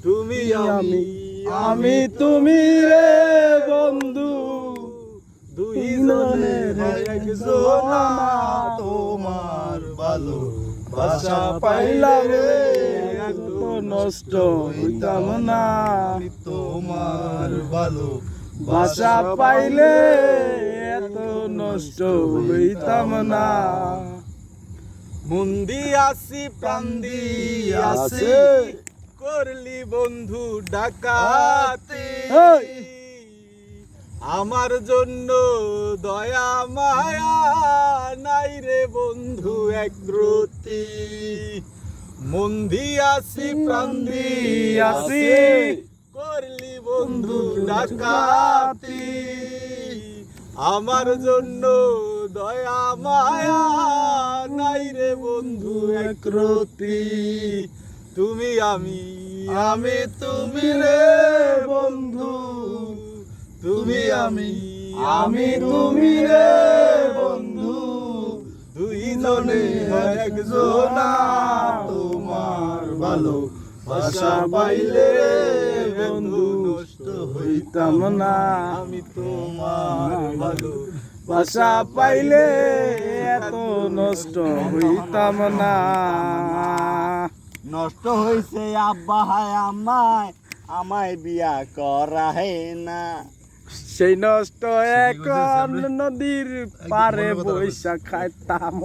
তুমি আমি আমি তুমি রে বন্ধু দুই জনের একজন তোমার ভালো বাসা পাইলাম পাইলে রে এত এত নষ্ট হইতাম না আমি তোমার ভালো বাসা পাইলে এত নষ্ট হইতাম না মন আসি প্রাণ আসি আছে। করলি বন্ধু ডাকাতি এই! আমার জন্য দয়া মায়া নাই রে বন্ধু একরতি মন আসি প্রাণ আসি। করলি বন্ধু ডাকাতি আমার জন্য দয়া মায়া নাই রে বন্ধু একরতি তুমি আমি তুমি রে বন্ধু তুমি আমি তুমি রে বন্ধু দুই জনে একজন তোমার ভালো বাসা পাইলে বন্ধু নষ্ট হইতাম না আমি তোমার ভালো বাসা পাইলে এত নষ্ট হইতাম না নষ্ট হইছে আব্বা হায় আমায় বিয়া করা হে না সেই নষ্ট এখন নদীর পারে বৈশা খাইতাম